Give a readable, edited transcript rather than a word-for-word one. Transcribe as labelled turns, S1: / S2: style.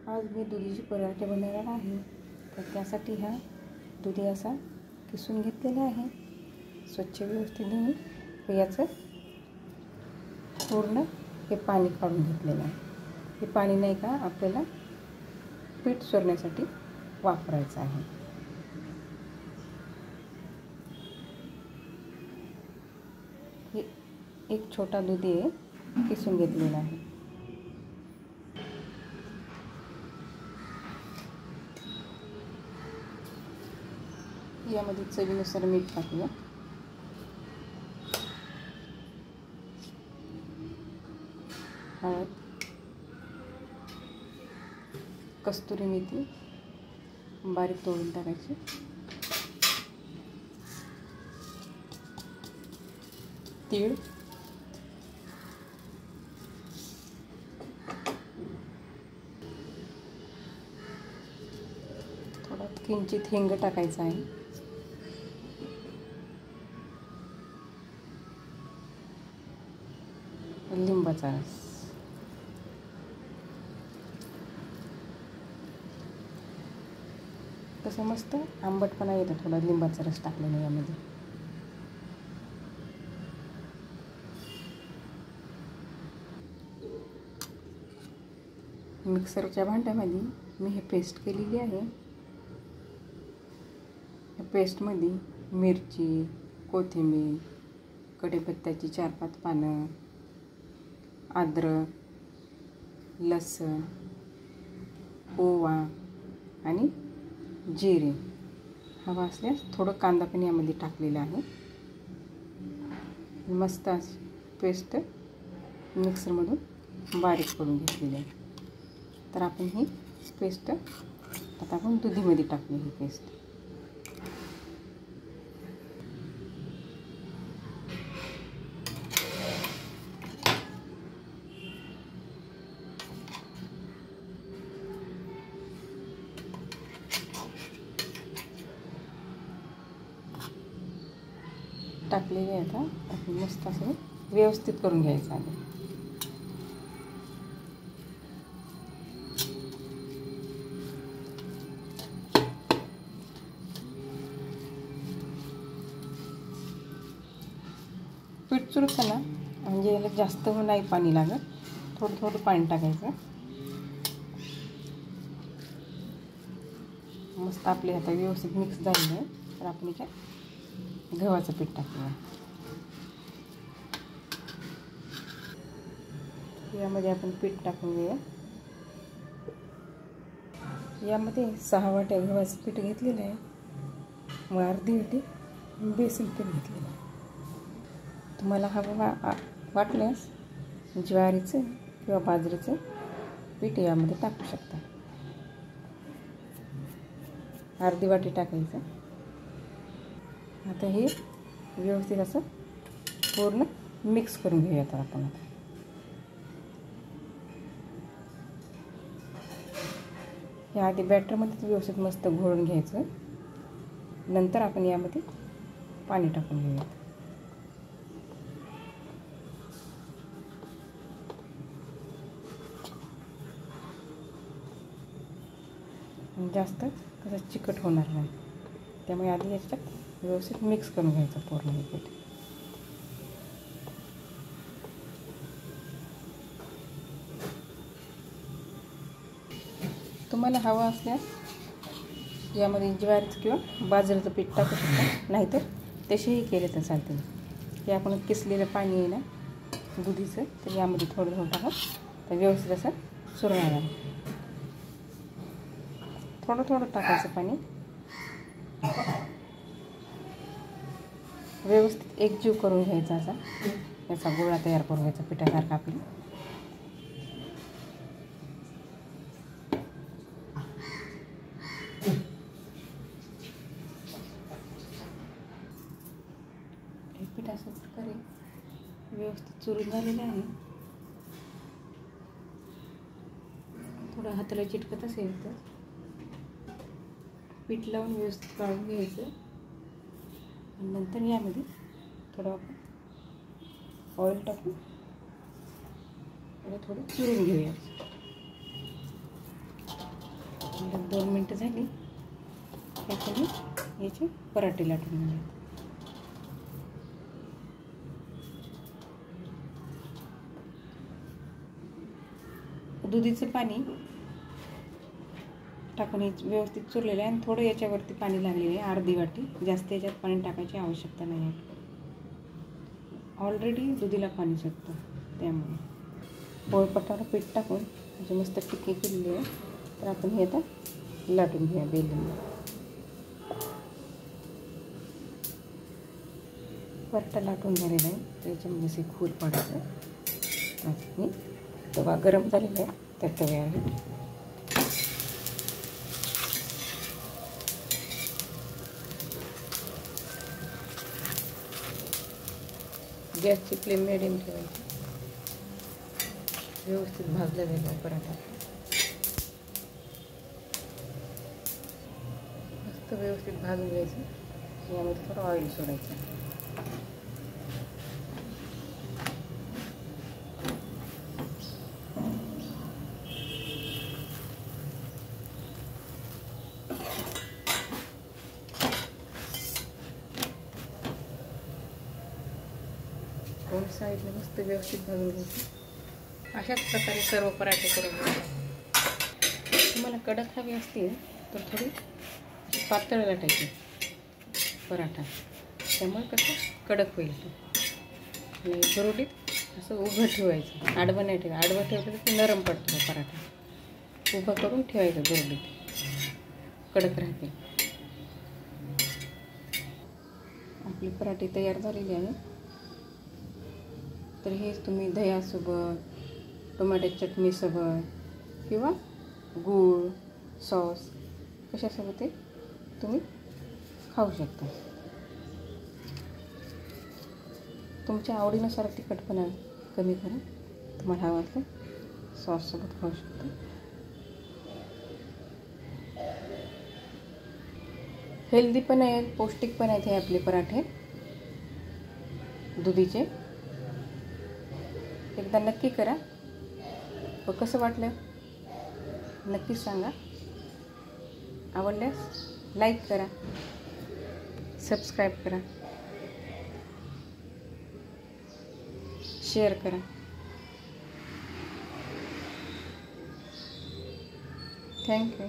S1: आज मी दुधीचे पराठे बनवणार आहे। तर त्यासाठी हा दुधी असा किसून घेतलेला आहे, स्वच्छ व्यवस्थित धुवून याचं पूर्ण हे पाणी काढून घेतलेलं आहे। हे पाणी नाही का आपल्याला पीठ चुरण्यासाठी वापरायचं आहे। हे एक छोटा दुधी आहे, किसून घेतलेला आहे। यामध्ये चवीनुसार मीठ टाकूया। हळद, कस्तुरी मेथी बारीक तोडून टाकायची, तीळ, थोडा किंचित हिंग टाकायचा आहे, लिंबाचा रस, तसं मस्त आंबटपणा येतो थोडा लिंबाचा रस टाकल्याने यामध्ये। मिक्सरच्या भांड्यामध्ये मी हे पेस्ट केलेली आहे। या पेस्टमध्ये मिरची, कोथिंबीर, कढीपत्त्याची 4-5 पानं, अद्रक, लसूण, ओवा आणि जिरे, हवा असल्यास थोडं कांदा पण यामध्ये टाकलेला आहे। मस्त अशी पेस्ट मिक्सरमधून बारीक करून घेतलेली आहे। तर आपण ही पेस्ट आता आपण दुधीमध्ये टाकली ही पेस्ट। टाकलेली आहे। आता आपण मस्त असं व्यवस्थित करून घ्यायचं आहे। पीठ चुरताना म्हणजे याला जास्त नाही पाणी लागत, थोडं थोडं पाणी टाकायचं। मस्त आपले आता व्यवस्थित मिक्स झालेलं आहे। तर आपण याच्यात गव्हाचं पीठ टाकूया। यामध्ये आपण पीठ टाकून घेऊया। यामध्ये 6 वाट्या गव्हाचं पीठ घेतलेलं आहे व अर्धी वाटी बेसन पीठ घेतलेलं आहे। तुम्हाला हवं वाटल्यास ज्वारीचं किंवा बाजरीचं पीठ यामध्ये टाकू शकता। अर्धी वाटी टाकायचं। आता हे व्यवस्थित असं पूर्ण मिक्स करून घेऊयात आपण। या आधी बॅटरमध्ये व्यवस्थित मस्त घोळून घ्यायचं, नंतर आपण यामध्ये पाणी टाकून घेऊयात। जास्त कसं चिकट होणार नाही, त्यामुळे आधी याच्यात व्यवस्थित मिक्स करून घ्यायचं पूर्ण हे पीठ। तुम्हाला हवं असल्यास यामध्ये ज्वारीचं किंवा बाजरीचं पीठ टाकू शकता, नाहीतर तसेही केले तर चालते। हे आपण किसलेलं पाणी आहे ना दुधीचं, तर यामध्ये थोडं थोडं टाका, तर व्यवस्थित असं चुरणार आहे। थोडं थोडं टाकायचं पाणी, व्यवस्थित एकजीव करून घ्यायचा असा याचा गोळा तयार करून घ्यायचा पिठासारखा आपली। हे पीठ असं प्रकारे व्यवस्थित चुरून झालेलं आहे। थोडं हाताला चिटकत असेल तर पीठ लावून व्यवस्थित काढून घ्यायचं। नंतर यामध्ये थोडं आपण ऑइल टाकून थोडं चुरून घेऊया। 2 मिनटं झाली याच्याने याचे पराठे लाटून घेऊया. दुधीचं पाणी टाकून व्यवस्थित चुरलेलं आहे आणि थोडं याच्यावरती पाणी लागलेलं आहे, अर्धी वाटी. जास्त याच्यात पाणी टाकायची आवश्यकता नाही आहे. ऑलरेडी दुधीला पाणी सुटतं, त्यामुळे पोळपाटावर पीठ टाकून म्हणजे मस्त टिक्की केलेली आहे. तर आपण हे आता लाटून घेऊया बेलन. पराठा लाटून झालेला आहे, त्याच्यामध्ये असे खूर पाडायचं. आणि तवा गरम झालेला आहे, त्या तव्यावर गॅसची फ्लेम मिडियम ठेवायची. व्यवस्थित भाजला गेला पराठा, मस्त व्यवस्थित भाजून घ्यायचं. यामध्ये थोडं ऑइल सोडायचं. दोन साईडला मस्त व्यवस्थित भाजून घ्यायचं. अशाच प्रकारे सर्व पराठे करून घ्यायचे. तुम्हाला कडक हवे असतील तर थोडी पातळ लाटायची पराठा, त्यामुळे कसं कडक होईल. आणि गरुडीत असं उभं ठेवायचं, आडवं नाही ठेवायचं. आडवं ठेवलं तर नरम पडतो पराठा. उभं करून ठेवायचं गरुडीत, कडक राहते. आपली पराठे तयार झालेली आहे. तर हेच तुम्ही दह्यासोबत, टोमॅटो चटणीसोबत किंवा गूळ सॉस कशासोबत ते तुम्ही खाऊ शकता. तुमच्या आवडीनुसार तिखटपणा कमी करा. तुम्हाला हवं असेल सॉससोबत खाऊ शकता. हेल्दी पण आहेत, पौष्टिक पण आहेत हे आपले पराठे दुधीचे. एकदा नक्की करा. व कसं वाटलं नक्कीच सांगा. आवडल्यास लाईक करा, सबस्क्राईब करा, शेअर करा. थँक्यू.